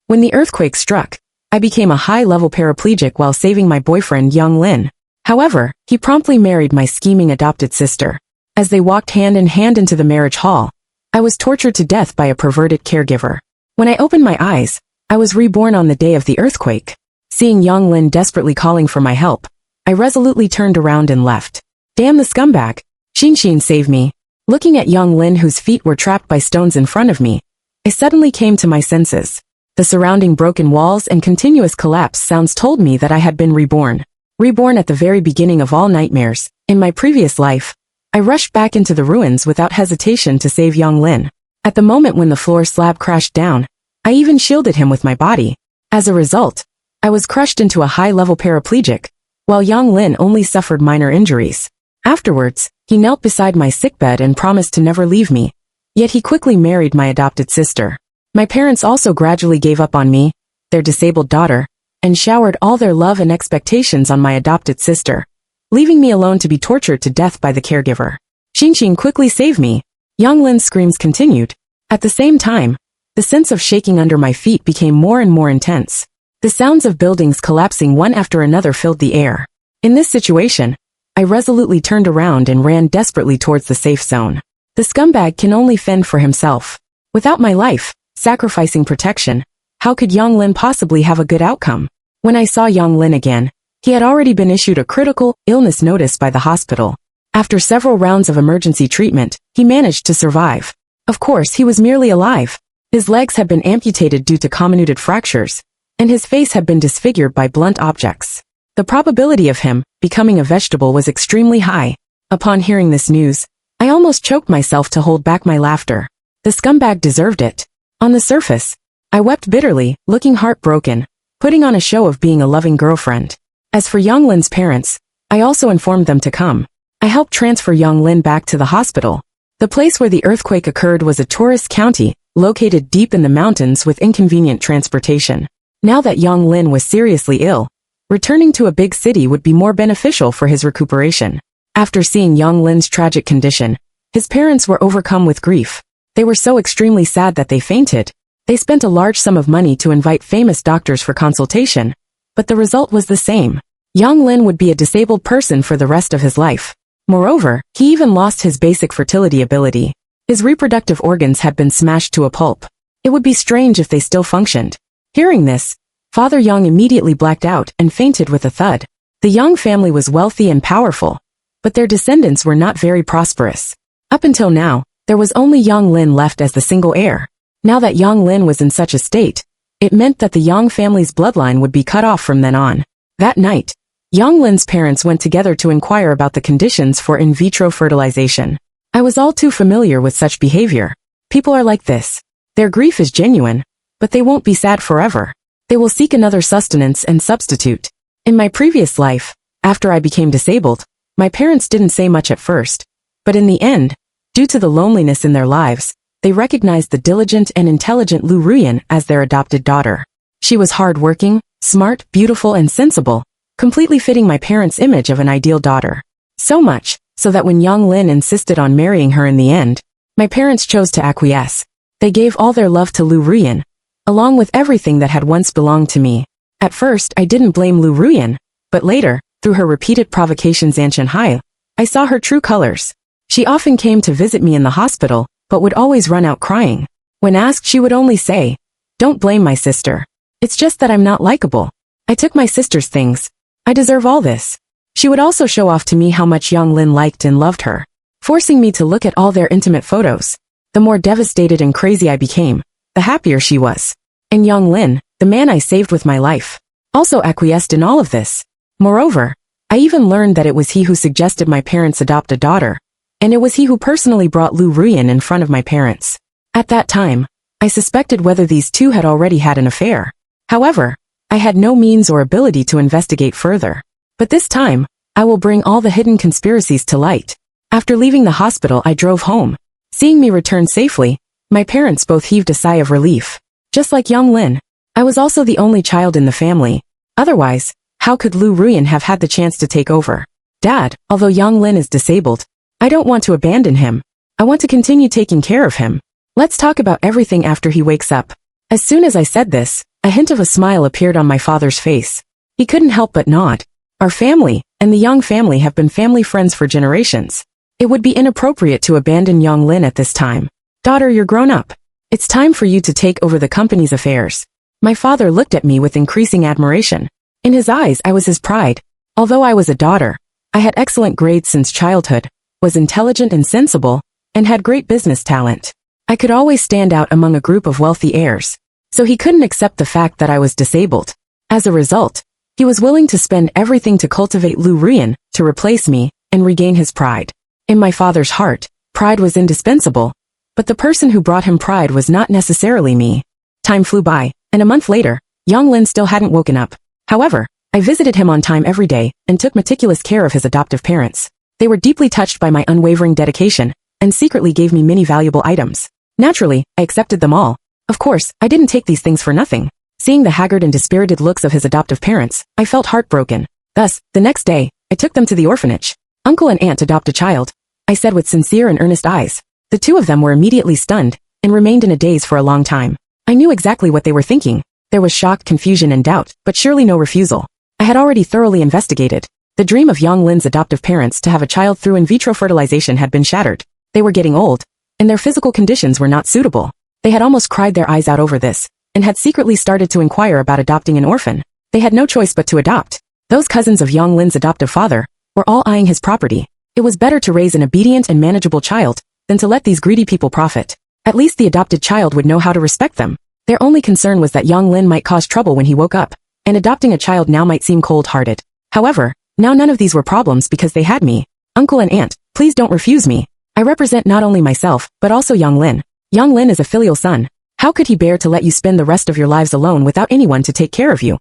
When the earthquake struck, I became a high-level paraplegic while saving my boyfriend Young Lin. However, he promptly married my scheming adopted sister. As they walked hand in hand into the marriage hall, I was tortured to death by a perverted caregiver. When I opened my eyes, I was reborn on the day of the earthquake. Seeing Young Lin desperately calling for my help, I resolutely turned around and left. Damn the scumbag! Xin save me. Looking at Young Lin whose feet were trapped by stones in front of me, I suddenly came to my senses. The surrounding broken walls and continuous collapse sounds told me that I had been reborn. Reborn at the very beginning of all nightmares. In my previous life, I rushed back into the ruins without hesitation to save Young Lin. At the moment when the floor slab crashed down, I even shielded him with my body. As a result, I was crushed into a high-level paraplegic, while Young Lin only suffered minor injuries. Afterwards, he knelt beside my sickbed and promised to never leave me. Yet he quickly married my adopted sister. My parents also gradually gave up on me, their disabled daughter, and showered all their love and expectations on my adopted sister, leaving me alone to be tortured to death by the caregiver. Xin quickly save me. Young Lin's screams continued. At the same time, the sense of shaking under my feet became more and more intense. The sounds of buildings collapsing one after another filled the air. In this situation, I resolutely turned around and ran desperately towards the safe zone. The scumbag can only fend for himself. Without my life, sacrificing protection, how could Young Lin possibly have a good outcome? When I saw Young Lin again, he had already been issued a critical illness notice by the hospital. After several rounds of emergency treatment, he managed to survive. Of course, he was merely alive. His legs had been amputated due to comminuted fractures, and his face had been disfigured by blunt objects. The probability of him becoming a vegetable was extremely high. Upon hearing this news, I almost choked myself to hold back my laughter. The scumbag deserved it. On the surface, I wept bitterly, looking heartbroken, putting on a show of being a loving girlfriend. As for Young Lin's parents, I also informed them to come. I helped transfer Young Lin back to the hospital. The place where the earthquake occurred was a tourist county, located deep in the mountains with inconvenient transportation. Now that Young Lin was seriously ill, returning to a big city would be more beneficial for his recuperation. After seeing Young Lin's tragic condition, his parents were overcome with grief. They were so extremely sad that they fainted. They spent a large sum of money to invite famous doctors for consultation, but the result was the same. Young Lin would be a disabled person for the rest of his life. Moreover, he even lost his basic fertility ability. His reproductive organs had been smashed to a pulp. It would be strange if they still functioned. Hearing this, Father Young immediately blacked out and fainted with a thud. The Young family was wealthy and powerful, but their descendants were not very prosperous. Up until now, there was only Young Lin left as the single heir. Now that Young Lin was in such a state, it meant that the Young family's bloodline would be cut off from then on. That night, Young Lin's parents went together to inquire about the conditions for in vitro fertilization. I was all too familiar with such behavior. People are like this. Their grief is genuine, but they won't be sad forever. They will seek another sustenance and substitute. In my previous life, after I became disabled, my parents didn't say much at first, but in the end, due to the loneliness in their lives, they recognized the diligent and intelligent Lu Ruyan as their adopted daughter. She was hardworking, smart, beautiful, and sensible, completely fitting my parents' image of an ideal daughter. So much, so that when Young Lin insisted on marrying her in the end, my parents chose to acquiesce. They gave all their love to Lu Ruyan, along with everything that had once belonged to me. At first, I didn't blame Lu Ruyan, but later, through her repeated provocations in Shanghai, I saw her true colors. She often came to visit me in the hospital, but would always run out crying. When asked, she would only say, "Don't blame my sister. It's just that I'm not likable. I took my sister's things. I deserve all this." She would also show off to me how much Young Lin liked and loved her, forcing me to look at all their intimate photos. The more devastated and crazy I became, the happier she was. And Young Lin, the man I saved with my life, also acquiesced in all of this. Moreover, I even learned that it was he who suggested my parents adopt a daughter, and it was he who personally brought Lu Ruyan in front of my parents. At that time, I suspected whether these two had already had an affair. However, I had no means or ability to investigate further. But this time, I will bring all the hidden conspiracies to light. After leaving the hospital, I drove home. Seeing me return safely, my parents both heaved a sigh of relief. Just like Young Lin, I was also the only child in the family. Otherwise, how could Lu Ruyan have had the chance to take over? Dad, although Young Lin is disabled, I don't want to abandon him. I want to continue taking care of him. Let's talk about everything after he wakes up. As soon as I said this, A hint of a smile appeared on my father's face. He couldn't help but nod. Our family, and the Yang family have been family friends for generations. It would be inappropriate to abandon Yang Lin at this time. Daughter, you're grown up. It's time for you to take over the company's affairs. My father looked at me with increasing admiration. In his eyes, I was his pride. Although I was a daughter, I had excellent grades since childhood, was intelligent and sensible, and had great business talent. I could always stand out among a group of wealthy heirs. So he couldn't accept the fact that I was disabled. As a result, he was willing to spend everything to cultivate Lu Ruiyan, to replace me, and regain his pride. In my father's heart, pride was indispensable, but the person who brought him pride was not necessarily me. Time flew by, and a month later, Yang Lin still hadn't woken up. However, I visited him on time every day, and took meticulous care of his adoptive parents. They were deeply touched by my unwavering dedication, and secretly gave me many valuable items. Naturally, I accepted them all. Of course, I didn't take these things for nothing. Seeing the haggard and dispirited looks of his adoptive parents, I felt heartbroken. Thus, the next day, I took them to the orphanage. Uncle and aunt adopt a child, I said with sincere and earnest eyes. The two of them were immediately stunned, and remained in a daze for a long time. I knew exactly what they were thinking. There was shock, confusion, and doubt, but surely no refusal. I had already thoroughly investigated. The dream of Yang Lin's adoptive parents to have a child through in vitro fertilization had been shattered. They were getting old, and their physical conditions were not suitable. They had almost cried their eyes out over this, and had secretly started to inquire about adopting an orphan. They had no choice but to adopt. Those cousins of Yang Lin's adoptive father were all eyeing his property. It was better to raise an obedient and manageable child than to let these greedy people profit. At least the adopted child would know how to respect them. Their only concern was that Yang Lin might cause trouble when he woke up, and adopting a child now might seem cold-hearted. However, now none of these were problems because they had me. Uncle and aunt, please don't refuse me. I represent not only myself, but also Yang Lin. Yang Lin is a filial son. How could he bear to let you spend the rest of your lives alone without anyone to take care of you?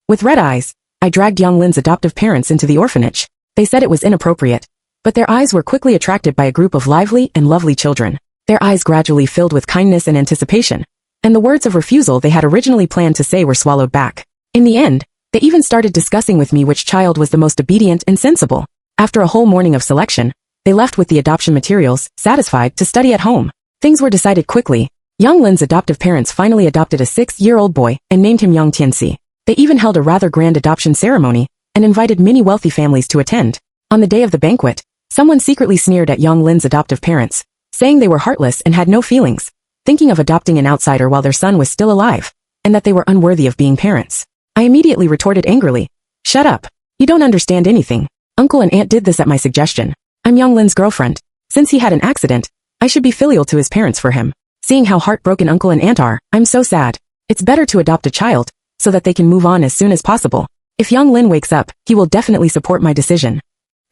With red eyes, I dragged Yang Lin's adoptive parents into the orphanage. They said it was inappropriate, but their eyes were quickly attracted by a group of lively and lovely children. Their eyes gradually filled with kindness and anticipation, and the words of refusal they had originally planned to say were swallowed back. In the end, they even started discussing with me which child was the most obedient and sensible. After a whole morning of selection, they left with the adoption materials, satisfied to study at home. Things were decided quickly. Yang Lin's adoptive parents finally adopted a 6-year-old boy and named him Yang Tianxi. They even held a rather grand adoption ceremony and invited many wealthy families to attend. On the day of the banquet, someone secretly sneered at Yang Lin's adoptive parents, saying they were heartless and had no feelings, thinking of adopting an outsider while their son was still alive, and that they were unworthy of being parents. I immediately retorted angrily, "Shut up. You don't understand anything. Uncle and aunt did this at my suggestion. I'm Yang Lin's girlfriend. Since he had an accident, I should be filial to his parents for him. Seeing how heartbroken uncle and aunt are, I'm so sad. It's better to adopt a child, so that they can move on as soon as possible. If Yang Lin wakes up, he will definitely support my decision."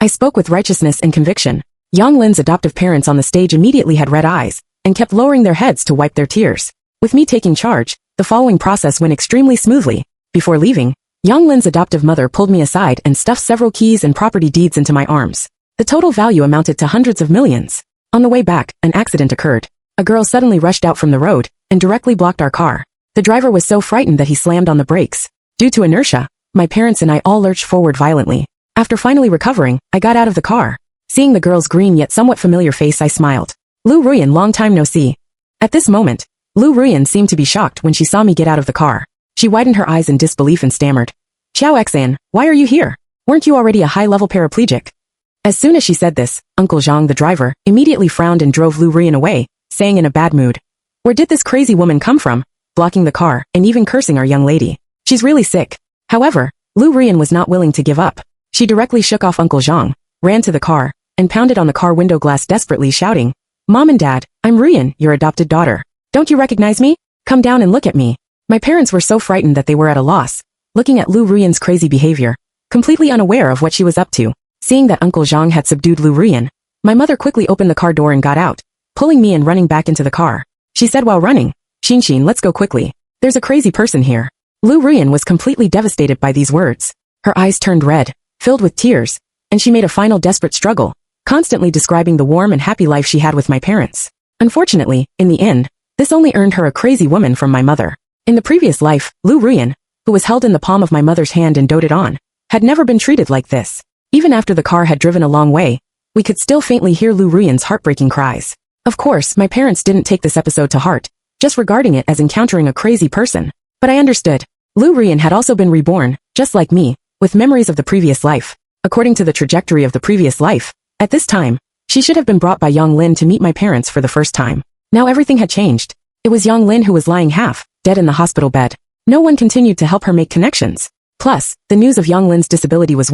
I spoke with righteousness and conviction. Yang Lin's adoptive parents on the stage immediately had red eyes, and kept lowering their heads to wipe their tears. With me taking charge, the following process went extremely smoothly. Before leaving, Yang Lin's adoptive mother pulled me aside and stuffed several keys and property deeds into my arms. The total value amounted to hundreds of millions. On the way back, an accident occurred. A girl suddenly rushed out from the road and directly blocked our car. The driver was so frightened that he slammed on the brakes. Due to inertia, my parents and I all lurched forward violently. After finally recovering, I got out of the car. Seeing the girl's green yet somewhat familiar face, I smiled. "Lu Ruiyan, long time no see." At this moment, Lu Ruiyan seemed to be shocked when she saw me get out of the car. She widened her eyes in disbelief and stammered, "Xiao Xan, why are you here? Weren't you already a high-level paraplegic?" As soon as she said this, Uncle Zhang, the driver, immediately frowned and drove Lu Ruiyan away, saying in a bad mood, "Where did this crazy woman come from? Blocking the car, and even cursing our young lady. She's really sick." However, Lu Ruiyan was not willing to give up. She directly shook off Uncle Zhang, ran to the car, and pounded on the car window glass desperately, shouting, "Mom and Dad, I'm Ruiyan, your adopted daughter. Don't you recognize me? Come down and look at me." My parents were so frightened that they were at a loss, looking at Lu Ruiyan's crazy behavior, completely unaware of what she was up to. Seeing that Uncle Zhang had subdued Lu Ruiyan, my mother quickly opened the car door and got out, pulling me and running back into the car. She said while running, "Xin, let's go quickly. There's a crazy person here." Lu Ruiyan was completely devastated by these words. Her eyes turned red, filled with tears, and she made a final desperate struggle, constantly describing the warm and happy life she had with my parents. Unfortunately, in the end, this only earned her a crazy woman from my mother. In the previous life, Lu Ruiyan, who was held in the palm of my mother's hand and doted on, had never been treated like this. Even after the car had driven a long way, we could still faintly hear Lu Ruiyan's heartbreaking cries. Of course, my parents didn't take this episode to heart, just regarding it as encountering a crazy person. But I understood. Lu Rian had also been reborn, just like me, with memories of the previous life. According to the trajectory of the previous life, at this time, she should have been brought by Yang Lin to meet my parents for the first time. Now everything had changed. It was Yang Lin who was lying half dead in the hospital bed. No one continued to help her make connections. Plus, the news of Yang Lin's disability was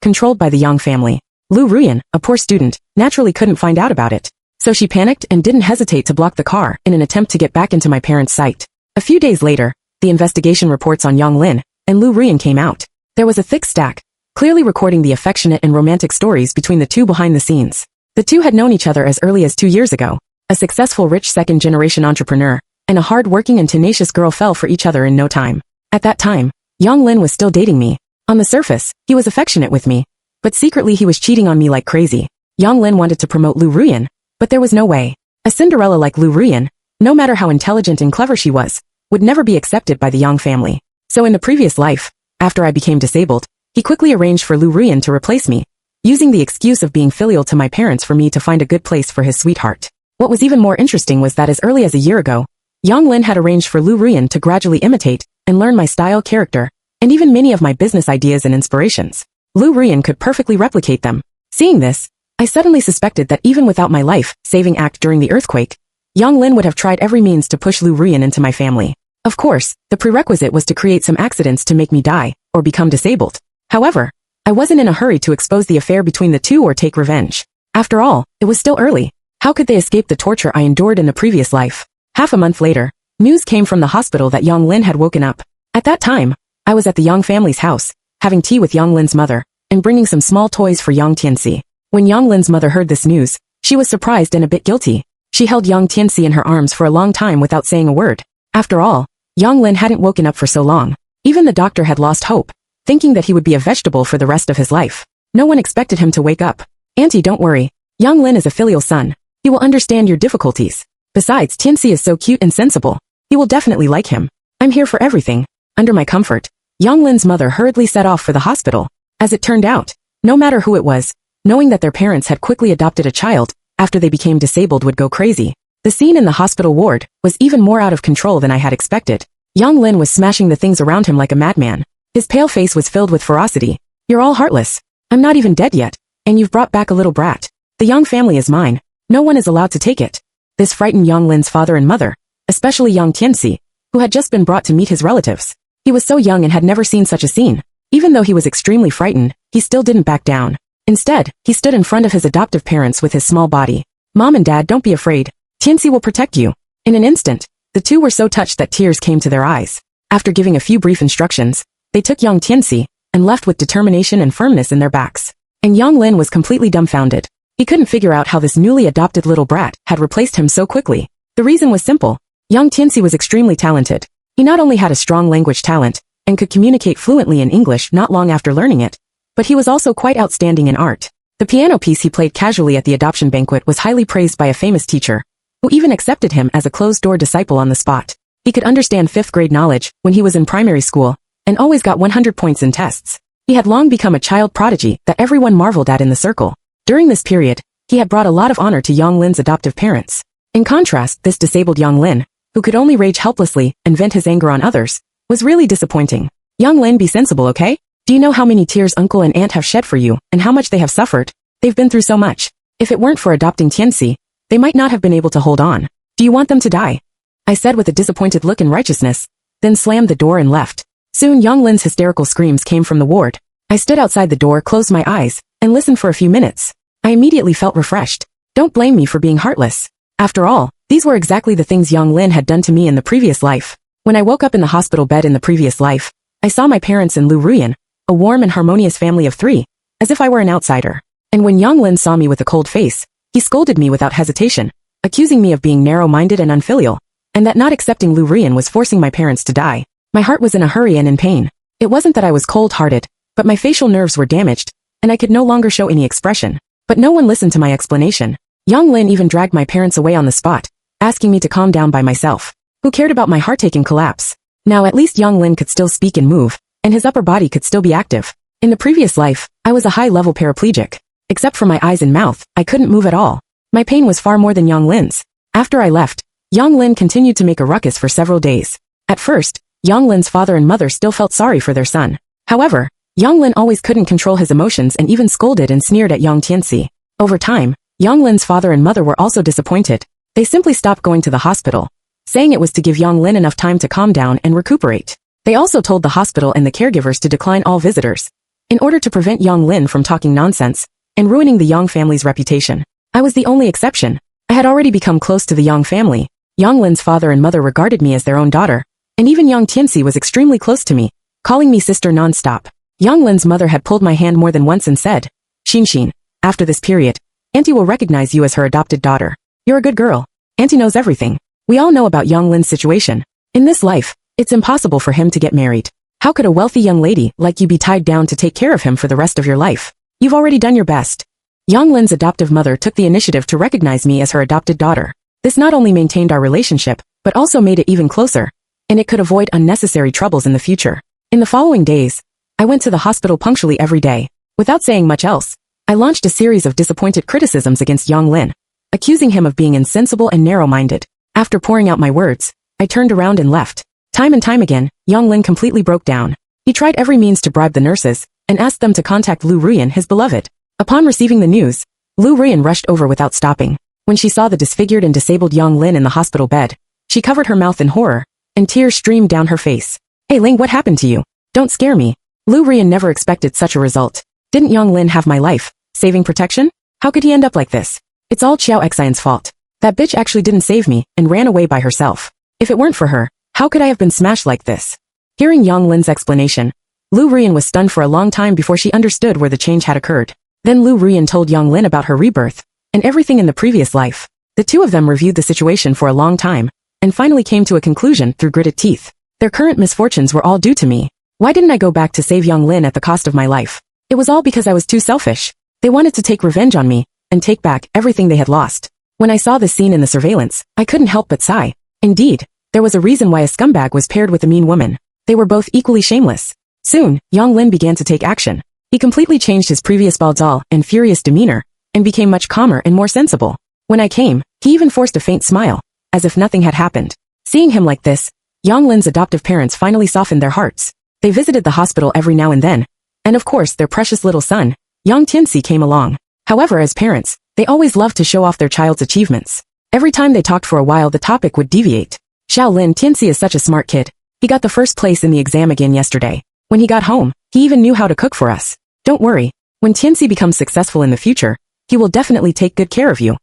controlled by the Yang family. Lu Rian, a poor student, naturally couldn't find out about it. So she panicked and didn't hesitate to block the car in an attempt to get back into my parents' sight. A few days later, the investigation reports on Yang Lin and Lu Rian came out. There was a thick stack, clearly recording the affectionate and romantic stories between the two behind the scenes. The two had known each other as early as 2 years ago. A successful rich second-generation entrepreneur and a hard-working and tenacious girl fell for each other in no time. At that time, Yang Lin was still dating me. On the surface, he was affectionate with me, but secretly he was cheating on me like crazy. Yang Lin wanted to promote Lu Rian, but there was no way. A Cinderella like Lu Rian, no matter how intelligent and clever she was, would never be accepted by the Yang family. So in the previous life, after I became disabled, he quickly arranged for Lu Rian to replace me, using the excuse of being filial to my parents for me to find a good place for his sweetheart. What was even more interesting was that as early as a year ago, Yang Lin had arranged for Lu Rian to gradually imitate and learn my style, character, and even many of my business ideas and inspirations. Lu Rian could perfectly replicate them. Seeing this, I suddenly suspected that even without my life-saving act during the earthquake, Yang Lin would have tried every means to push Lu Rian into my family. Of course, the prerequisite was to create some accidents to make me die or become disabled. However, I wasn't in a hurry to expose the affair between the two or take revenge. After all, it was still early. How could they escape the torture I endured in the previous life? Half a month later, news came from the hospital that Yang Lin had woken up. At that time, I was at the Yang family's house, having tea with Yang Lin's mother, and bringing some small toys for Yang Tianxi. When Yang Lin's mother heard this news, she was surprised and a bit guilty. She held Yang Tianxi in her arms for a long time without saying a word. After all, Yang Lin hadn't woken up for so long. Even the doctor had lost hope, thinking that he would be a vegetable for the rest of his life. No one expected him to wake up. Auntie, don't worry. Yang Lin is a filial son. He will understand your difficulties. Besides, Tianxi is so cute and sensible. He will definitely like him. I'm here for everything. Under my comfort, Yang Lin's mother hurriedly set off for the hospital. As it turned out, no matter who it was, knowing that their parents had quickly adopted a child after they became disabled would go crazy. The scene in the hospital ward was even more out of control than I had expected. Yang Lin was smashing the things around him like a madman. His pale face was filled with ferocity. You're all heartless. I'm not even dead yet, and you've brought back a little brat. The Yang family is mine. No one is allowed to take it. This frightened Yang Lin's father and mother, especially Yang Tianxi, who had just been brought to meet his relatives. He was so young and had never seen such a scene. Even though he was extremely frightened, he still didn't back down. Instead, he stood in front of his adoptive parents with his small body. Mom and Dad, don't be afraid. Tianxi will protect you. In an instant, the two were so touched that tears came to their eyes. After giving a few brief instructions, they took Yang Tianxi and left with determination and firmness in their backs. And Yang Lin was completely dumbfounded. He couldn't figure out how this newly adopted little brat had replaced him so quickly. The reason was simple. Yang Tianxi was extremely talented. He not only had a strong language talent and could communicate fluently in English not long after learning it, but he was also quite outstanding in art. The piano piece he played casually at the adoption banquet was highly praised by a famous teacher, who even accepted him as a closed-door disciple on the spot. He could understand 5th grade knowledge when he was in primary school, and always got 100 points in tests. He had long become a child prodigy that everyone marveled at in the circle. During this period, he had brought a lot of honor to Yang Lin's adoptive parents. In contrast, this disabled Yang Lin, who could only rage helplessly and vent his anger on others, was really disappointing. Yang Lin, be sensible, okay? Do you know how many tears uncle and aunt have shed for you, and how much they have suffered? They've been through so much. If it weren't for adopting Tianxi, they might not have been able to hold on. Do you want them to die? I said with a disappointed look in righteousness, then slammed the door and left. Soon Yang Lin's hysterical screams came from the ward. I stood outside the door, closed my eyes, and listened for a few minutes. I immediately felt refreshed. Don't blame me for being heartless. After all, these were exactly the things Yang Lin had done to me in the previous life. When I woke up in the hospital bed in the previous life, I saw my parents and Lu Rian, a warm and harmonious family of 3, as if I were an outsider. And when Yang Lin saw me with a cold face, he scolded me without hesitation, accusing me of being narrow-minded and unfilial, and that not accepting Lu Rian was forcing my parents to die. My heart was in a hurry and in pain. It wasn't that I was cold-hearted, but my facial nerves were damaged, and I could no longer show any expression. But no one listened to my explanation. Yang Lin even dragged my parents away on the spot, asking me to calm down by myself. Who cared about my heart-taking collapse? Now at least Yang Lin could still speak and move, and his upper body could still be active. In the previous life, I was a high-level paraplegic. Except for my eyes and mouth, I couldn't move at all. My pain was far more than Yang Lin's. After I left, Yang Lin continued to make a ruckus for several days. At first, Yang Lin's father and mother still felt sorry for their son. However, Yang Lin always couldn't control his emotions and even scolded and sneered at Yang Tianxi. Over time, Yang Lin's father and mother were also disappointed. They simply stopped going to the hospital, saying it was to give Yang Lin enough time to calm down and recuperate. They also told the hospital and the caregivers to decline all visitors, in order to prevent Yang Lin from talking nonsense and ruining the Yang family's reputation. I was the only exception. I had already become close to the Yang family. Yang Lin's father and mother regarded me as their own daughter, and even Yang Tianxi was extremely close to me, calling me sister non-stop. Yang Lin's mother had pulled my hand more than once and said, "Xin, after this period, Auntie will recognize you as her adopted daughter. You're a good girl. Auntie knows everything." We all know about Yang Lin's situation. In this life, it's impossible for him to get married. How could a wealthy young lady like you be tied down to take care of him for the rest of your life? You've already done your best. Yang Lin's adoptive mother took the initiative to recognize me as her adopted daughter. This not only maintained our relationship, but also made it even closer, and it could avoid unnecessary troubles in the future. In the following days, I went to the hospital punctually every day. Without saying much else, I launched a series of disappointed criticisms against Yang Lin, accusing him of being insensible and narrow-minded. After pouring out my words, I turned around and left. Time and time again, Yang Lin completely broke down. He tried every means to bribe the nurses, and asked them to contact Lu Ruyan, his beloved. Upon receiving the news, Lu Ruyan rushed over without stopping. When she saw the disfigured and disabled Yang Lin in the hospital bed, she covered her mouth in horror, and tears streamed down her face. "Hey Ling, what happened to you? Don't scare me." Lu Ruyan never expected such a result. Didn't Yang Lin have my life, saving protection? How could he end up like this? It's all Xiao Xian's fault. That bitch actually didn't save me and ran away by herself. If it weren't for her, how could I have been smashed like this? Hearing Yang Lin's explanation, Lu Ruyan was stunned for a long time before she understood where the change had occurred. Then Lu Ruyan told Yang Lin about her rebirth, and everything in the previous life. The two of them reviewed the situation for a long time, and finally came to a conclusion through gritted teeth. Their current misfortunes were all due to me. Why didn't I go back to save Yang Lin at the cost of my life? It was all because I was too selfish. They wanted to take revenge on me, and take back everything they had lost. When I saw the scene in the surveillance, I couldn't help but sigh. Indeed, there was a reason why a scumbag was paired with a mean woman. They were both equally shameless. Soon, Yang Lin began to take action. He completely changed his previous baldal and furious demeanor, and became much calmer and more sensible. When I came, he even forced a faint smile, as if nothing had happened. Seeing him like this, Yang Lin's adoptive parents finally softened their hearts. They visited the hospital every now and then, and of course their precious little son, Yang Tianxi, came along. However, as parents, they always loved to show off their child's achievements. Every time they talked for a while, the topic would deviate. Xiaolin, Tianxi is such a smart kid. He got the first place in the exam again yesterday. When he got home, he even knew how to cook for us. Don't worry, when Tianxi becomes successful in the future, he will definitely take good care of you.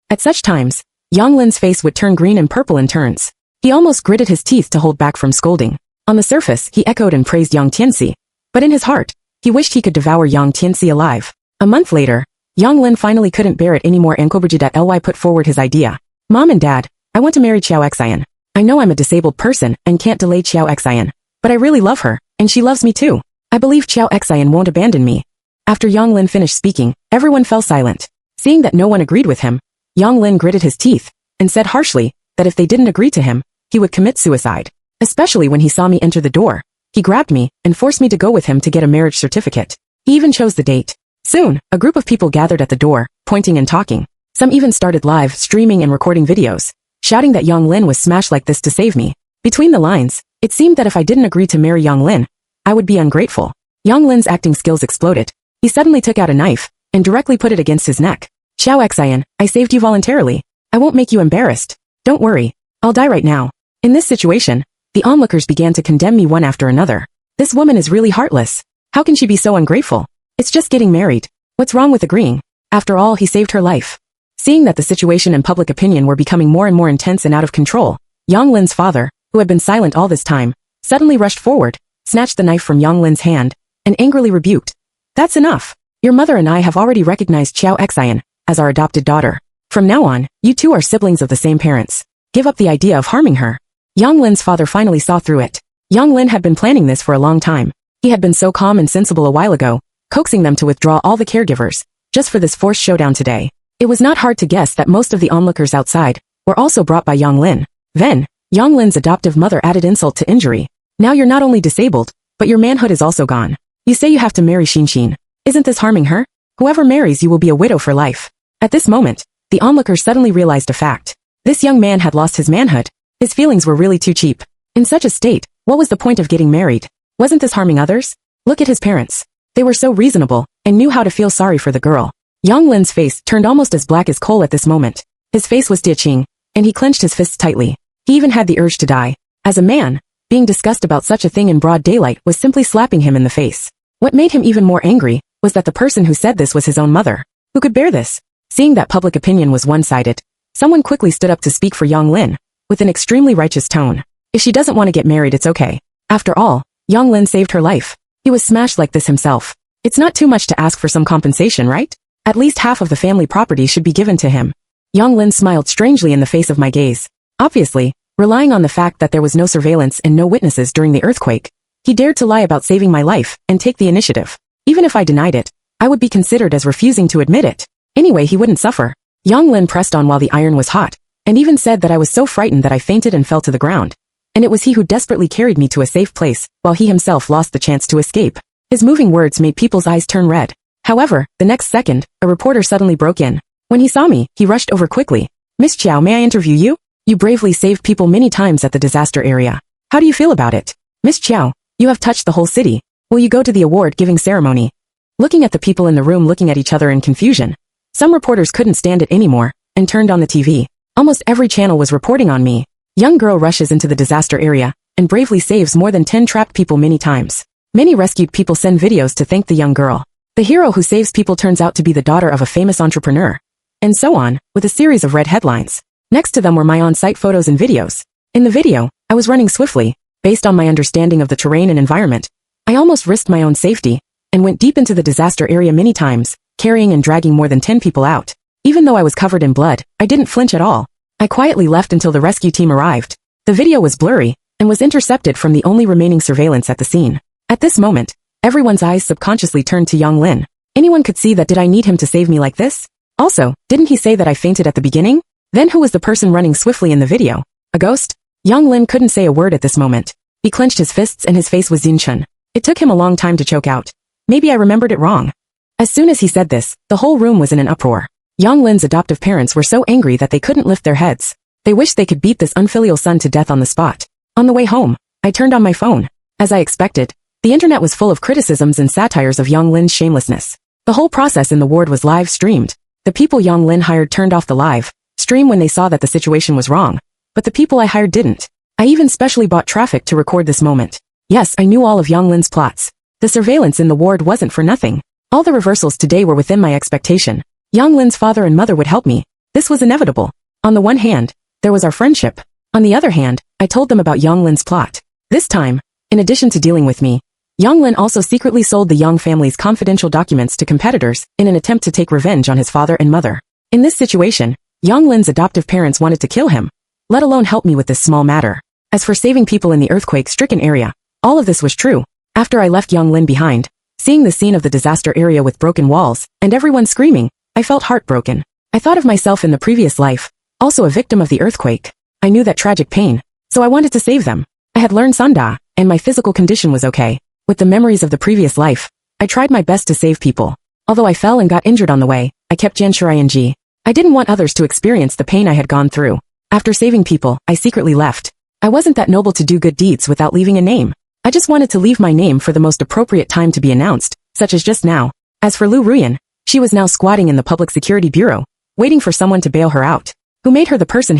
At such times, Yang Lin's face would turn green and purple in turns. He almost gritted his teeth to hold back from scolding. On the surface, he echoed and praised Yang Tianxi, but in his heart, he wished he could devour Yang Tianxi alive. A month later, Yang Lin finally couldn't bear it anymore and Ly put forward his idea. "Mom and Dad, I want to marry Xiao Xian. I know I'm a disabled person and can't delay Xiao Xian, but I really love her, and she loves me too. I believe Xiao Xian won't abandon me." After Yang Lin finished speaking, everyone fell silent. Seeing that no one agreed with him, Yang Lin gritted his teeth, and said harshly that if they didn't agree to him, he would commit suicide. Especially when he saw me enter the door, he grabbed me and forced me to go with him to get a marriage certificate. He even chose the date. Soon, a group of people gathered at the door, pointing and talking. Some even started live streaming and recording videos, shouting that Yang Lin was smashed like this to save me. Between the lines, it seemed that if I didn't agree to marry Yang Lin, I would be ungrateful. Yang Lin's acting skills exploded. He suddenly took out a knife and directly put it against his neck. "Xiao Xian, I saved you voluntarily. I won't make you embarrassed. Don't worry, I'll die right now." In this situation, the onlookers began to condemn me one after another. This woman is really heartless. How can she be so ungrateful? It's just getting married. What's wrong with agreeing? After all, he saved her life. Seeing that the situation and public opinion were becoming more and more intense and out of control, Yang Lin's father, who had been silent all this time, suddenly rushed forward, snatched the knife from Yang Lin's hand, and angrily rebuked. "That's enough. Your mother and I have already recognized Xiao Xian as our adopted daughter. From now on, you two are siblings of the same parents. Give up the idea of harming her." Yang Lin's father finally saw through it. Yang Lin had been planning this for a long time. He had been so calm and sensible a while ago, coaxing them to withdraw all the caregivers, just for this forced showdown today. It was not hard to guess that most of the onlookers outside were also brought by Yang Lin. Then, Yang Lin's adoptive mother added insult to injury. "Now you're not only disabled, but your manhood is also gone. You say you have to marry Xin. Isn't this harming her? Whoever marries you will be a widow for life." At this moment, the onlookers suddenly realized a fact. This young man had lost his manhood. His feelings were really too cheap. In such a state, What was the point of getting married? Wasn't this harming others? Look at his parents. They were so reasonable, and knew how to feel sorry for the girl. Yang Lin's face turned almost as black as coal at this moment. His face was ditching, and he clenched his fists tightly. He even had the urge to die. As a man, being discussed about such a thing in broad daylight was simply slapping him in the face. What made him even more angry was that the person who said this was his own mother. Who could bear this? Seeing that public opinion was one-sided, someone quickly stood up to speak for Yang Lin, with an extremely righteous tone. If she doesn't want to get married, it's okay. After all, Yang Lin saved her life. He was smashed like this himself. It's not too much to ask for some compensation, right? At least half of the family property should be given to him. Yang Lin smiled strangely in the face of my gaze. Obviously, relying on the fact that there was no surveillance and no witnesses during the earthquake, he dared to lie about saving my life and take the initiative. Even if I denied it, I would be considered as refusing to admit it. Anyway, he wouldn't suffer. Yang Lin pressed on while the iron was hot, and even said that I was so frightened that I fainted and fell to the ground. And it was he who desperately carried me to a safe place, while he himself lost the chance to escape. His moving words made people's eyes turn red. However, the next second, a reporter suddenly broke in. When he saw me, he rushed over quickly. "Miss Chiao, may I interview you? You bravely saved people many times at the disaster area. How do you feel about it? Miss Chiao, you have touched the whole city. Will you go to the award-giving ceremony?" Looking at the people in the room looking at each other in confusion, some reporters couldn't stand it anymore, and turned on the TV. Almost every channel was reporting on me. Young girl rushes into the disaster area, and bravely saves more than 10 trapped people many times. Many rescued people send videos to thank the young girl. The hero who saves people turns out to be the daughter of a famous entrepreneur. And so on, with a series of red headlines. Next to them were my on-site photos and videos. In the video, I was running swiftly, based on my understanding of the terrain and environment. I almost risked my own safety, and went deep into the disaster area many times, carrying and dragging more than 10 people out. Even though I was covered in blood, I didn't flinch at all. I quietly left until the rescue team arrived. The video was blurry, and was intercepted from the only remaining surveillance at the scene. At this moment, everyone's eyes subconsciously turned to Yang Lin. Anyone could see that. Did I need him to save me like this? Also, didn't he say that I fainted at the beginning? Then who was the person running swiftly in the video? A ghost? Yang Lin couldn't say a word at this moment. He clenched his fists and his face was Zinchen. It took him a long time to choke out. Maybe I remembered it wrong. As soon as he said this, the whole room was in an uproar. Yang Lin's adoptive parents were so angry that they couldn't lift their heads. They wished they could beat this unfilial son to death on the spot. On the way home, I turned on my phone. As I expected, the internet was full of criticisms and satires of Yang Lin's shamelessness. The whole process in the ward was live streamed. The people Yang Lin hired turned off the live stream when they saw that the situation was wrong. But the people I hired didn't. I even specially bought traffic to record this moment. Yes, I knew all of Yang Lin's plots. The surveillance in the ward wasn't for nothing. All the reversals today were within my expectation. Yang Lin's father and mother would help me. This was inevitable. On the one hand, there was our friendship. On the other hand, I told them about Yang Lin's plot. This time, in addition to dealing with me, Yang Lin also secretly sold the Yang family's confidential documents to competitors in an attempt to take revenge on his father and mother. In this situation, Yang Lin's adoptive parents wanted to kill him, let alone help me with this small matter. As for saving people in the earthquake-stricken area, all of this was true. After I left Yang Lin behind, seeing the scene of the disaster area with broken walls and everyone screaming, I felt heartbroken. I thought of myself in the previous life, also a victim of the earthquake. I knew that tragic pain, so I wanted to save them. I had learned Sanda, and my physical condition was okay. With the memories of the previous life, I tried my best to save people. Although I fell and got injured on the way, I kept Jianshiraying. I didn't want others to experience the pain I had gone through. After saving people, I secretly left. I wasn't that noble to do good deeds without leaving a name. I just wanted to leave my name for the most appropriate time to be announced, such as just now. As for Lu Ruyan, she was now squatting in the Public Security Bureau, waiting for someone to bail her out. Who made her the person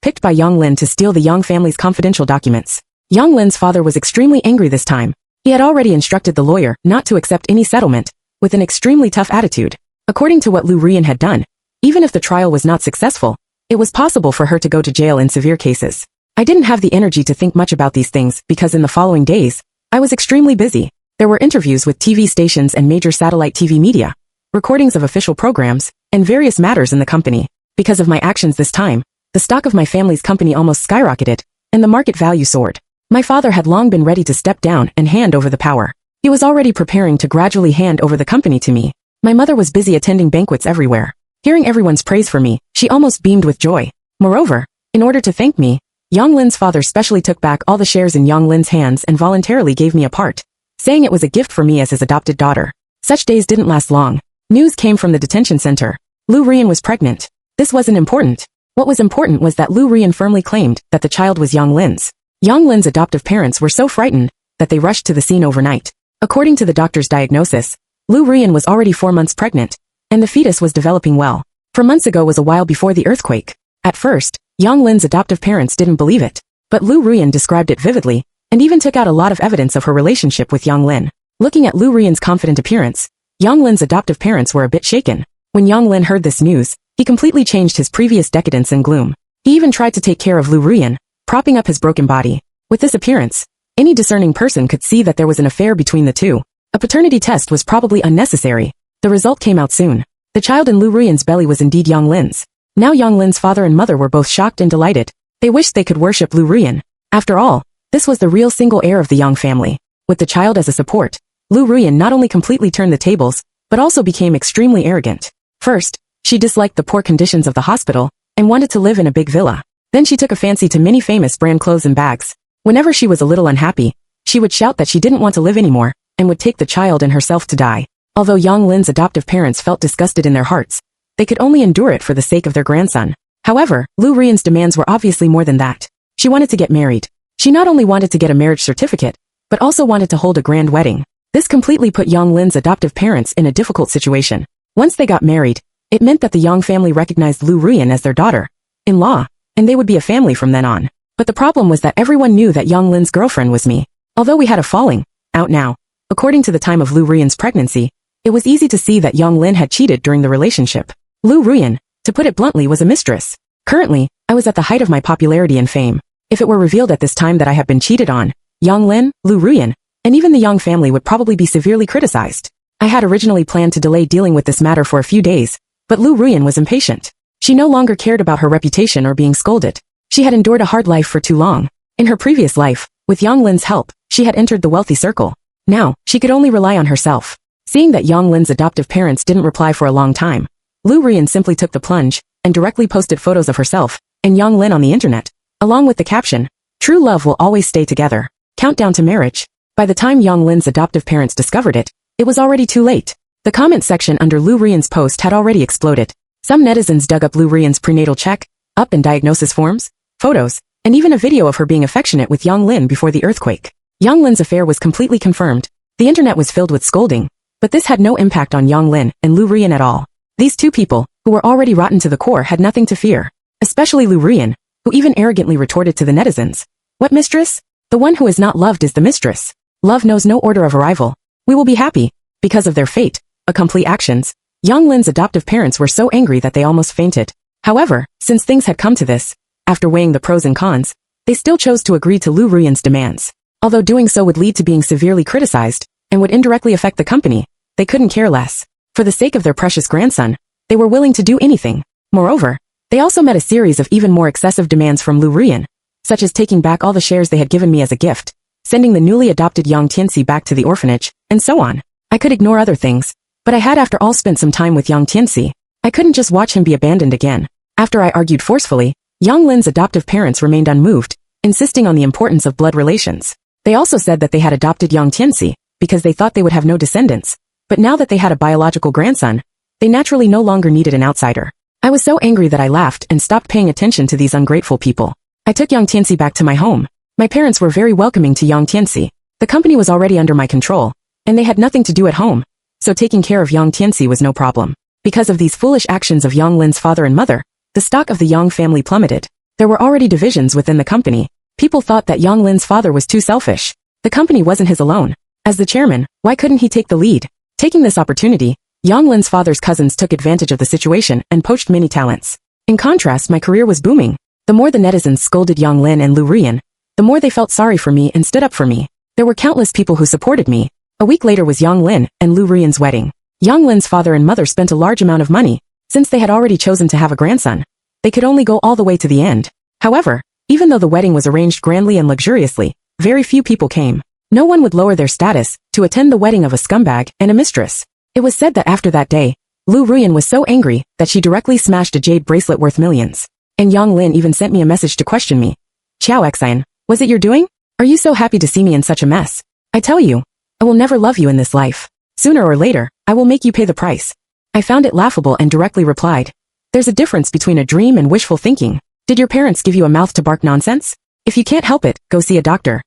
picked by Yang Lin to steal the Yang family's confidential documents. Yang Lin's father was extremely angry this time. He had already instructed the lawyer not to accept any settlement, with an extremely tough attitude. According to what Lu Ruyan had done, even if the trial was not successful, it was possible for her to go to jail in severe cases. I didn't have the energy to think much about these things because in the following days, I was extremely busy. There were interviews with TV stations and major satellite TV media, recordings of official programs, and various matters in the company. Because of my actions this time, the stock of my family's company almost skyrocketed, and the market value soared. My father had long been ready to step down and hand over the power. He was already preparing to gradually hand over the company to me. My mother was busy attending banquets everywhere. Hearing everyone's praise for me, she almost beamed with joy. Moreover, in order to thank me, Yang Lin's father specially took back all the shares in Yang Lin's hands and voluntarily gave me a part, saying it was a gift for me as his adopted daughter. Such days didn't last long. News came from the detention center. Lu Ruyan was pregnant. This wasn't important. What was important was that Lu Ruyan firmly claimed that the child was Yang Lin's. Yang Lin's adoptive parents were so frightened that they rushed to the scene overnight. According to the doctor's diagnosis, Lu Rian was already 4 months pregnant, and the fetus was developing well. 4 months ago was a while before the earthquake. At first, Yang Lin's adoptive parents didn't believe it, but Lu Rian described it vividly, and even took out a lot of evidence of her relationship with Yang Lin. Looking at Lu Rian's confident appearance, Yang Lin's adoptive parents were a bit shaken. When Yang Lin heard this news, he completely changed his previous decadence and gloom. He even tried to take care of Lu Rian, propping up his broken body. With this appearance, any discerning person could see that there was an affair between the two. A paternity test was probably unnecessary. The result came out soon. The child in Lu Rian's belly was indeed Yang Lin's. Now Yang Lin's father and mother were both shocked and delighted. They wished they could worship Lu Rian. After all, this was the real single heir of the Yang family. With the child as a support, Lu Rian not only completely turned the tables, but also became extremely arrogant. First, she disliked the poor conditions of the hospital, and wanted to live in a big villa. Then she took a fancy to many famous brand clothes and bags. Whenever she was a little unhappy, she would shout that she didn't want to live anymore, and would take the child and herself to die. Although Yang Lin's adoptive parents felt disgusted in their hearts, they could only endure it for the sake of their grandson. However, Lu Rian's demands were obviously more than that. She wanted to get married. She not only wanted to get a marriage certificate, but also wanted to hold a grand wedding. This completely put Yang Lin's adoptive parents in a difficult situation. Once they got married, it meant that the Yang family recognized Lu Rian as their daughter-in-law, and they would be a family from then on. But the problem was that everyone knew that Yang Lin's girlfriend was me. Although we had a falling out now, according to the time of Lu Rian's pregnancy, it was easy to see that Yang Lin had cheated during the relationship. Lu Rian, to put it bluntly, was a mistress. Currently, I was at the height of my popularity and fame. If it were revealed at this time that I had been cheated on, Yang Lin, Lu Rian, and even the Yang family would probably be severely criticized. I had originally planned to delay dealing with this matter for a few days, but Lu Rian was impatient. She no longer cared about her reputation or being scolded. She had endured a hard life for too long. In her previous life, with Yang Lin's help, she had entered the wealthy circle. Now, she could only rely on herself. Seeing that Yang Lin's adoptive parents didn't reply for a long time, Lu Rian simply took the plunge and directly posted photos of herself and Yang Lin on the internet, along with the caption, "True love will always stay together. Countdown to marriage." By the time Yang Lin's adoptive parents discovered it, it was already too late. The comment section under Lu Rian's post had already exploded. Some netizens dug up Lu Rian's prenatal check-up and diagnosis forms, photos, and even a video of her being affectionate with Yang Lin before the earthquake. Yang Lin's affair was completely confirmed. The internet was filled with scolding, but this had no impact on Yang Lin and Lu Rian at all. These two people, who were already rotten to the core, had nothing to fear. Especially Lu Rian, who even arrogantly retorted to the netizens, "What mistress? The one who is not loved is the mistress. Love knows no order of arrival. We will be happy." Because of their fate, complete actions, Yang Lin's adoptive parents were so angry that they almost fainted. However, since things had come to this, after weighing the pros and cons, they still chose to agree to Lu Rian's demands. Although doing so would lead to being severely criticized, and would indirectly affect the company, they couldn't care less. For the sake of their precious grandson, they were willing to do anything. Moreover, they also met a series of even more excessive demands from Lu Rian, such as taking back all the shares they had given me as a gift, sending the newly adopted Yang Tianxi back to the orphanage, and so on. I could ignore other things, but I had after all spent some time with Yang Tianxi. I couldn't just watch him be abandoned again. After I argued forcefully, Yang Lin's adoptive parents remained unmoved, insisting on the importance of blood relations. They also said that they had adopted Yang Tianxi because they thought they would have no descendants, but now that they had a biological grandson, they naturally no longer needed an outsider. I was so angry that I laughed and stopped paying attention to these ungrateful people. I took Yang Tianxi back to my home. My parents were very welcoming to Yang Tianxi. The company was already under my control, and they had nothing to do at home, so taking care of Yang Tianxi was no problem. Because of these foolish actions of Yang Lin's father and mother, the stock of the Yang family plummeted. There were already divisions within the company. People thought that Yang Lin's father was too selfish. The company wasn't his alone. As the chairman, why couldn't he take the lead? Taking this opportunity, Yang Lin's father's cousins took advantage of the situation and poached many talents. In contrast, my career was booming. The more the netizens scolded Yang Lin and Lu Rian, the more they felt sorry for me and stood up for me. There were countless people who supported me. A week later was Yang Lin and Lu Rian's wedding. Yang Lin's father and mother spent a large amount of money, since they had already chosen to have a grandson. They could only go all the way to the end. However, even though the wedding was arranged grandly and luxuriously, very few people came. No one would lower their status to attend the wedding of a scumbag and a mistress. It was said that after that day, Lu Rian was so angry that she directly smashed a jade bracelet worth millions. And Yang Lin even sent me a message to question me. "Qiao Xian, was it your doing? Are you so happy to see me in such a mess? I tell you, I will never love you in this life. Sooner or later, I will make you pay the price." I found it laughable and directly replied, "There's a difference between a dream and wishful thinking. Did your parents give you a mouth to bark nonsense? If you can't help it, go see a doctor.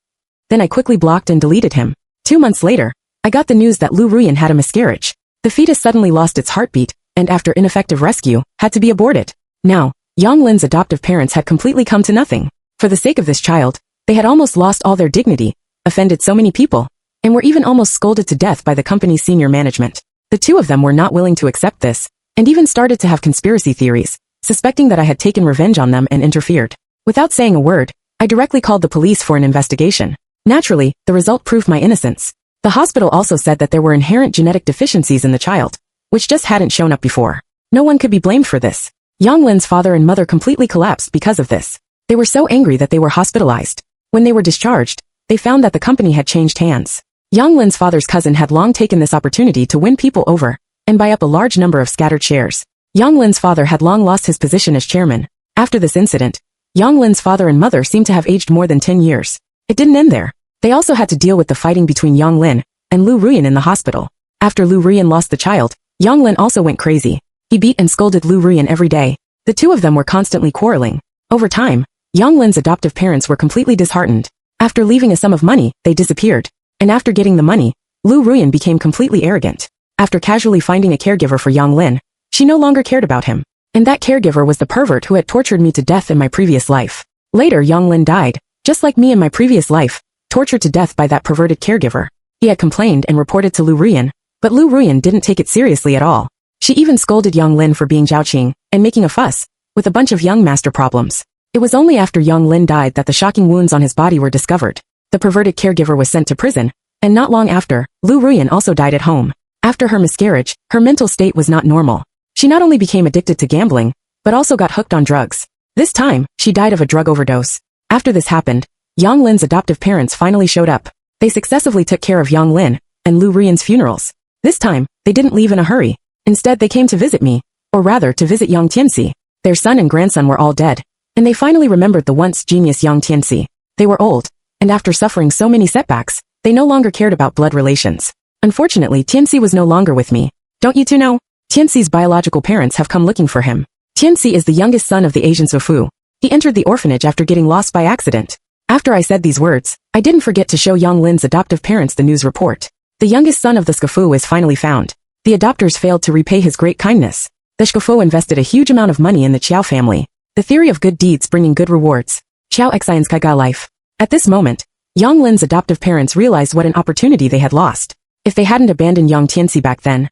Then I quickly blocked and deleted him. 2 months later, I got the news that Lu Ruyan had a miscarriage. The fetus suddenly lost its heartbeat, and after ineffective rescue, had to be aborted. Now, Yang Lin's adoptive parents had completely come to nothing. For the sake of this child, they had almost lost all their dignity, offended so many people, and were even almost scolded to death by the company's senior management. The two of them were not willing to accept this, and even started to have conspiracy theories, suspecting that I had taken revenge on them and interfered. Without saying a word, I directly called the police for an investigation. Naturally, the result proved my innocence. The hospital also said that there were inherent genetic deficiencies in the child, which just hadn't shown up before. No one could be blamed for this. Yang Lin's father and mother completely collapsed because of this. They were so angry that they were hospitalized. When they were discharged, they found that the company had changed hands. Yang Lin's father's cousin had long taken this opportunity to win people over and buy up a large number of scattered shares. Yang Lin's father had long lost his position as chairman. After this incident, Yang Lin's father and mother seemed to have aged more than 10 years. It didn't end there. They also had to deal with the fighting between Yang Lin and Lu Ruyan in the hospital. After Lu Ruyan lost the child, Yang Lin also went crazy. He beat and scolded Lu Ruyan every day. The two of them were constantly quarreling. Over time, Yang Lin's adoptive parents were completely disheartened. After leaving a sum of money, they disappeared. And after getting the money, Lu Ruyan became completely arrogant. After casually finding a caregiver for Yang Lin, she no longer cared about him. And that caregiver was the pervert who had tortured me to death in my previous life. Later, Yang Lin died, just like me in my previous life, tortured to death by that perverted caregiver. He had complained and reported to Lu Ruyan, but Lu Ruyan didn't take it seriously at all. She even scolded Yang Lin for being Zhaoqing and making a fuss, with a bunch of young master problems. It was only after Yang Lin died that the shocking wounds on his body were discovered. The perverted caregiver was sent to prison, and not long after, Lu Ruyan also died at home. After her miscarriage, her mental state was not normal. She not only became addicted to gambling, but also got hooked on drugs. This time, she died of a drug overdose. After this happened, Yang Lin's adoptive parents finally showed up. They successfully took care of Yang Lin and Lu Ruyan's funerals. This time, they didn't leave in a hurry. Instead, they came to visit me, or rather to visit Yang Tianxi. Their son and grandson were all dead, and they finally remembered the once genius Yang Tianxi. They were old, and after suffering so many setbacks, they no longer cared about blood relations. Unfortunately, Tianxi was no longer with me. Don't you two know? Tianxi's biological parents have come looking for him. Tianxi is the youngest son of the Asian Sofu. He entered the orphanage after getting lost by accident. After I said these words, I didn't forget to show Yang Lin's adoptive parents the news report. The youngest son of the Scafu is finally found. The adopters failed to repay his great kindness. The Scafu invested a huge amount of money in the Qiao family. The theory of good deeds bringing good rewards. Qiao Xian's Kaiga life. At this moment, Yang Lin's adoptive parents realized what an opportunity they had lost. If they hadn't abandoned Yang Tianxi back then,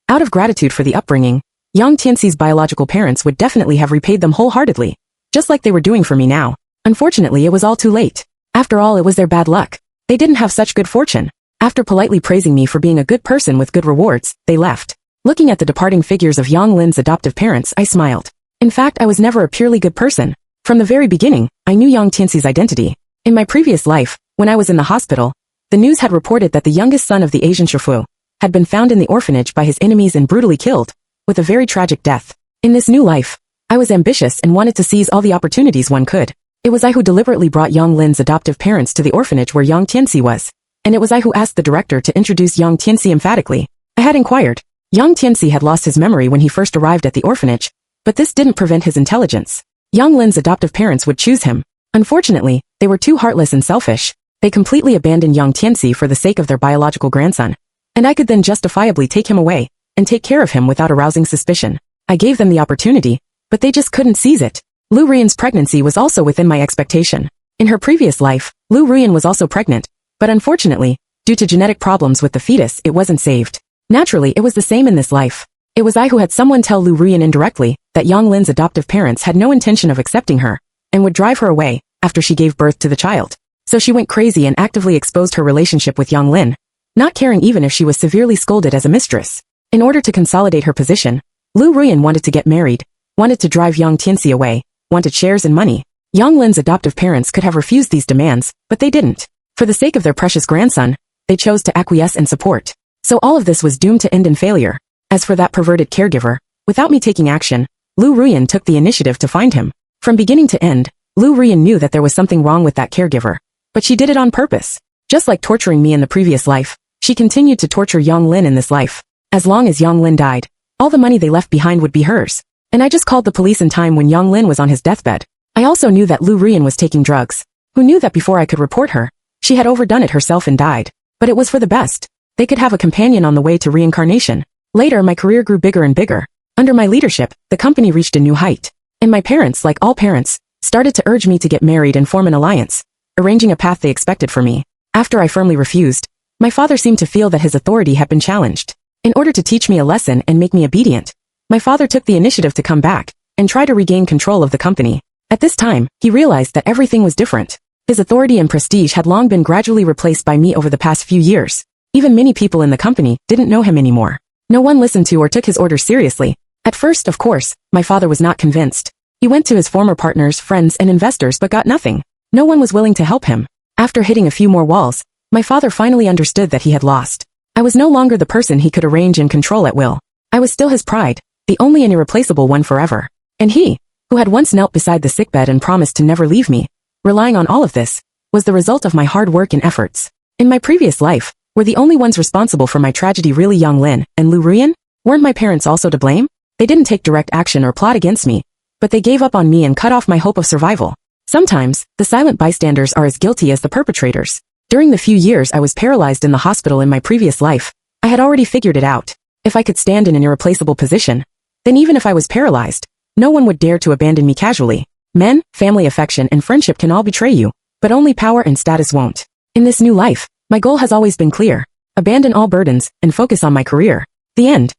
out of gratitude for the upbringing, Yang Tianxi's biological parents would definitely have repaid them wholeheartedly, just like they were doing for me now. Unfortunately, it was all too late. After all, it was their bad luck. They didn't have such good fortune. After politely praising me for being a good person with good rewards, they left. Looking at the departing figures of Yang Lin's adoptive parents, I smiled. In fact, I was never a purely good person. From the very beginning, I knew Yang Tianxi's identity. In my previous life, when I was in the hospital, the news had reported that the youngest son of the Asian Shifu had been found in the orphanage by his enemies and brutally killed, with a very tragic death. In this new life, I was ambitious and wanted to seize all the opportunities one could. It was I who deliberately brought Yang Lin's adoptive parents to the orphanage where Yang Tianxi was, and it was I who asked the director to introduce Yang Tianxi emphatically. I had inquired. Yang Tianxi had lost his memory when he first arrived at the orphanage, but this didn't prevent his intelligence. Yang Lin's adoptive parents would choose him. Unfortunately, they were too heartless and selfish. They completely abandoned Yang Tianxi for the sake of their biological grandson, and I could then justifiably take him away and take care of him without arousing suspicion. I gave them the opportunity, but they just couldn't seize it. Lu Ruyan's pregnancy was also within my expectation. In her previous life, Lu Ruyan was also pregnant, but unfortunately, due to genetic problems with the fetus, it wasn't saved. Naturally, it was the same in this life. It was I who had someone tell Lu Ruyan indirectly that Yang Lin's adoptive parents had no intention of accepting her and would drive her away after she gave birth to the child. So she went crazy and actively exposed her relationship with Yang Lin, not caring even if she was severely scolded as a mistress. In order to consolidate her position, Lu Ruyan wanted to get married, wanted to drive Yang Tianxi away, wanted shares and money. Yang Lin's adoptive parents could have refused these demands, but they didn't. For the sake of their precious grandson, they chose to acquiesce and support. So all of this was doomed to end in failure. As for that perverted caregiver, without me taking action, Lu Ruyan took the initiative to find him. From beginning to end, Lu Ruyan knew that there was something wrong with that caregiver, but she did it on purpose. Just like torturing me in the previous life, she continued to torture Yang Lin in this life. As long as Yang Lin died, all the money they left behind would be hers. And I just called the police in time when Yang Lin was on his deathbed. I also knew that Lu Rian was taking drugs. Who knew that before I could report her, she had overdone it herself and died. But it was for the best. They could have a companion on the way to reincarnation. Later, my career grew bigger and bigger. Under my leadership, the company reached a new height. And my parents, like all parents, started to urge me to get married and form an alliance, arranging a path they expected for me. After I firmly refused, my father seemed to feel that his authority had been challenged. In order to teach me a lesson and make me obedient, my father took the initiative to come back and try to regain control of the company. At this time, he realized that everything was different. His authority and prestige had long been gradually replaced by me over the past few years. Even many people in the company didn't know him anymore. No one listened to or took his orders seriously. At first, of course, my father was not convinced. He went to his former partners, friends, and investors but got nothing. No one was willing to help him. After hitting a few more walls, my father finally understood that he had lost. I was no longer the person he could arrange and control at will. I was still his pride, the only and irreplaceable one forever. And he, who had once knelt beside the sickbed and promised to never leave me, relying on all of this, was the result of my hard work and efforts. In my previous life, were the only ones responsible for my tragedy really Yang Lin and Lu Rian? Weren't my parents also to blame? They didn't take direct action or plot against me, but they gave up on me and cut off my hope of survival. Sometimes, the silent bystanders are as guilty as the perpetrators. During the few years I was paralyzed in the hospital in my previous life, I had already figured it out. If I could stand in an irreplaceable position, then even if I was paralyzed, no one would dare to abandon me casually. Men, family affection, and friendship can all betray you, but only power and status won't. In this new life, my goal has always been clear. Abandon all burdens and focus on my career. The end.